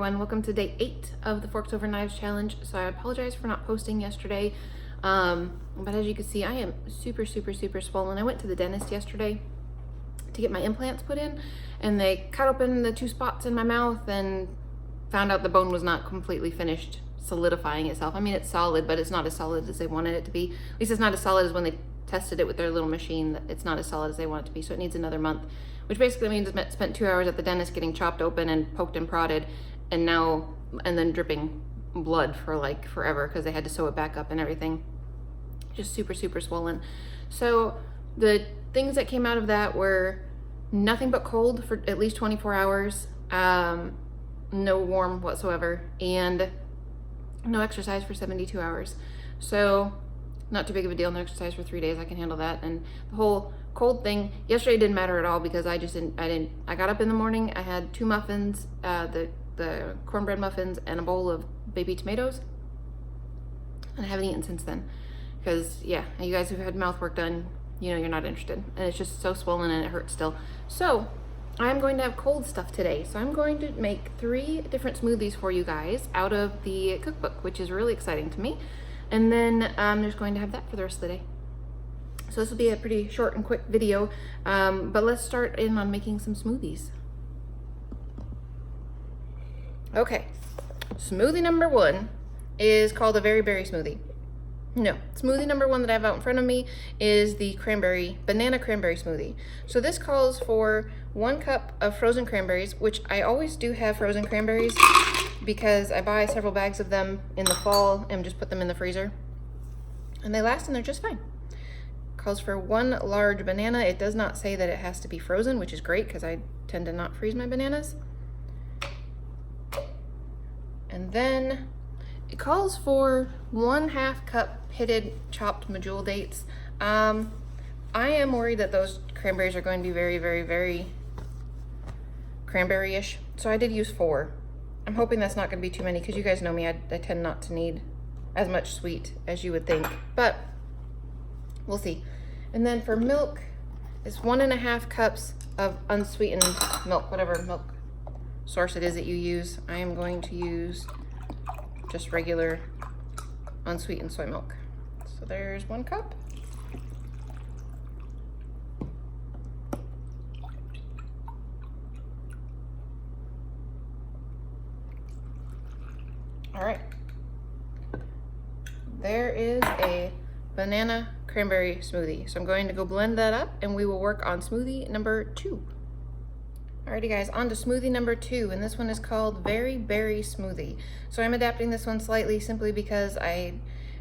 everyone, welcome to day 8 of the Forks Over Knives challenge. So I apologize for not posting yesterday, but as you can see I am super swollen. I went to the dentist yesterday to get my implants put in, and they cut open the 2 spots in my mouth and found out the bone was not completely finished solidifying itself. I mean, it's solid, but it's not as solid as they wanted it to be. At least it's not as solid as when they tested it with their little machine. That it's not as solid as they want it to be, so it needs another month, which basically means I spent 2 hours at the dentist getting chopped open and poked and prodded, and then dripping blood for like forever because they had to sew it back up and everything. Just super swollen. So the things that came out of that were nothing but cold for at least 24 hours, no warm whatsoever, and no exercise for 72 hours. So not too big of a deal. No exercise for 3 days. I can handle that. And the whole cold thing yesterday didn't matter at all because I got up in the morning. I had 2 muffins, the cornbread muffins, and a bowl of baby tomatoes, and I haven't eaten since then because, yeah, you guys who've had mouth work done, you know you're not interested, and it's just so swollen and it hurts still. So I'm going to have cold stuff today. So I'm going to make 3 different smoothies for you guys out of the cookbook, which is really exciting to me. And then I'm just going to have that for the rest of the day. So this will be a pretty short and quick video, but let's start in on making some smoothies. Okay, smoothie number 1 is called a very berry smoothie. No, smoothie number 1 that I have out in front of me is the banana cranberry smoothie. So this calls for 1 cup of frozen cranberries, which I always do have frozen cranberries because I buy several bags of them in the fall and just put them in the freezer, and they last and they're just fine. Calls for 1 large banana. It does not say that it has to be frozen, which is great because I tend to not freeze my bananas. And then it calls for 1/2 cup pitted chopped medjool dates. I am worried that those cranberries are going to be very cranberry-ish, so I did use 4. I'm hoping that's not going to be too many because you guys know me, I tend not to need as much sweet as you would think, but we'll see. And then for milk, it's 1.5 cups of unsweetened milk, whatever milk source it is that you use. I am going to use just regular unsweetened soy milk. So there's 1 cup. All right, there is a banana cranberry smoothie. So I'm going to go blend that up and we will work on smoothie number 2. Alrighty guys, on to smoothie number 2, and this one is called Very Berry Smoothie. So I'm adapting this one slightly simply because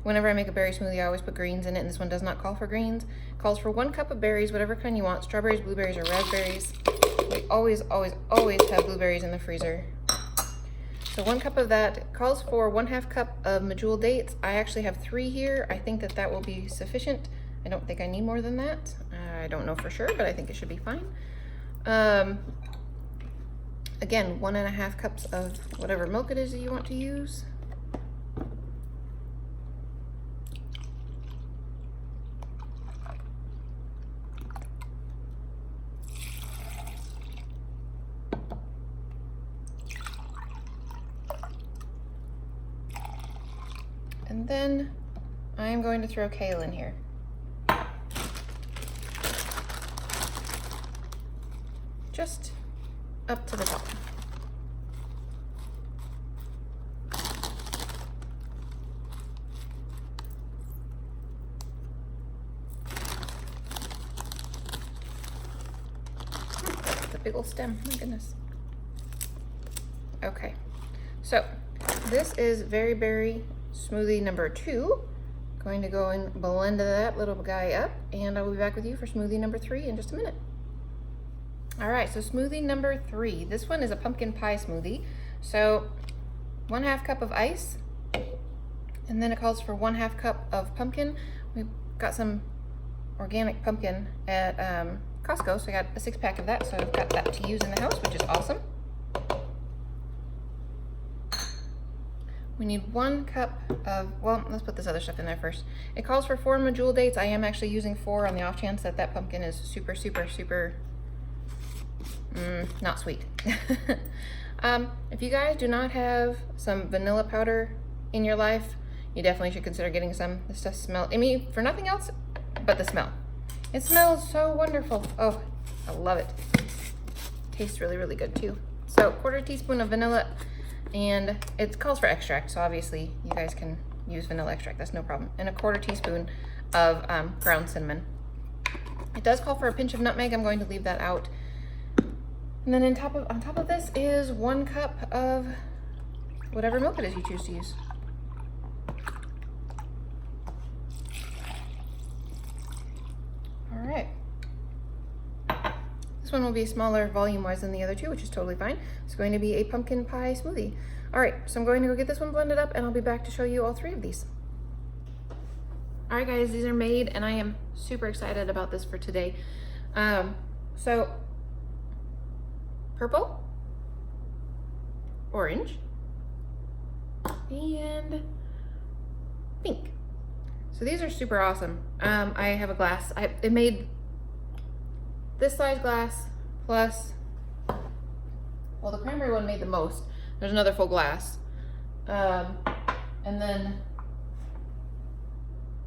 whenever I make a berry smoothie, I always put greens in it, and this one does not call for greens. It calls for 1 cup of berries, whatever kind you want, strawberries, blueberries, or raspberries. We always have blueberries in the freezer. So 1 cup of that. It calls for 1/2 cup of medjool dates. I actually have 3 here. I think that will be sufficient. I don't think I need more than that. I don't know for sure, but I think it should be fine. Again, 1.5 cups of whatever milk it is that you want to use. And then I am going to throw kale in here. Just up to the top. That's a big old stem, my goodness. Okay, so this is Very Berry smoothie number 2. Going to go and blend that little guy up, and I will be back with you for smoothie number 3 in just a minute. All right, so smoothie number 3. This one is a pumpkin pie smoothie. So 1/2 cup of ice, and then it calls for 1/2 cup of pumpkin. We've got some organic pumpkin at Costco, so I got a 6-pack of that, so I've got that to use in the house, which is awesome. We need 1 cup of, well, let's put this other stuff in there first. It calls for 4 medjool dates. I am actually using 4 on the off chance that pumpkin is super not sweet. If you guys do not have some vanilla powder in your life, you definitely should consider getting some. This stuff smells, I mean, for nothing else but the smell. It smells so wonderful. Oh, I love it. Tastes really, really good too. So 1/4 teaspoon of vanilla, and it calls for extract, so obviously you guys can use vanilla extract, that's no problem. And 1/4 teaspoon of ground cinnamon. It does call for a pinch of nutmeg. I'm going to leave that out. And then on top of this is 1 cup of whatever milk it is you choose to use. All right. This one will be smaller volume-wise than the other two, which is totally fine. It's going to be a pumpkin pie smoothie. All right, so I'm going to go get this one blended up, and I'll be back to show you all 3 of these. All right, guys, these are made, and I am super excited about this for today. So purple, orange, and pink. So these are super awesome. I have a glass. It made this size glass plus, well, the cranberry one made the most. There's another full glass. And then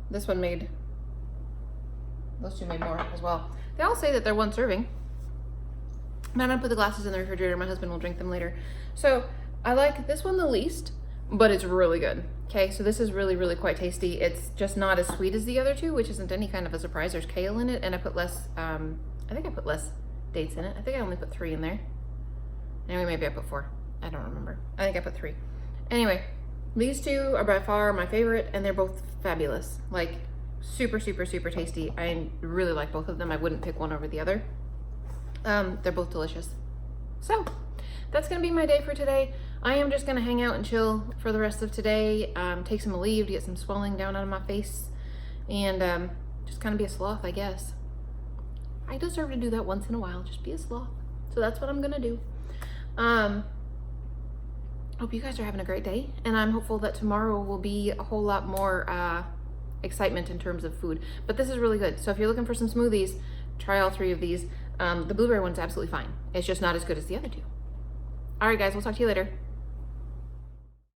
this one made, those two made more as well. They all say that they're 1 serving. I'm gonna put the glasses in the refrigerator. My husband will drink them later. So I like this one the least, but it's really good. Okay, so this is really, really quite tasty. It's just not as sweet as the other two, which isn't any kind of a surprise. There's kale in it, and I put less, I think I put less dates in it. I think I only put 3 in there. Anyway, maybe I put 4. I don't remember. I think I put 3. Anyway, these two are by far my favorite, and they're both fabulous. Like, super, super, super tasty. I really like both of them. I wouldn't pick one over the other. They're both delicious. So that's gonna be my day for today. I am just gonna hang out and chill for the rest of today, take some Aleve to get some swelling down out of my face, and just kind of be a sloth, I guess. I deserve to do that once in a while, just be a sloth. So that's what I'm gonna do. Hope you guys are having a great day, and I'm hopeful that tomorrow will be a whole lot more excitement in terms of food. But this is really good. So if you're looking for some smoothies, try all 3 of these. The blueberry one's absolutely fine. It's just not as good as the other 2. All right, guys, we'll talk to you later.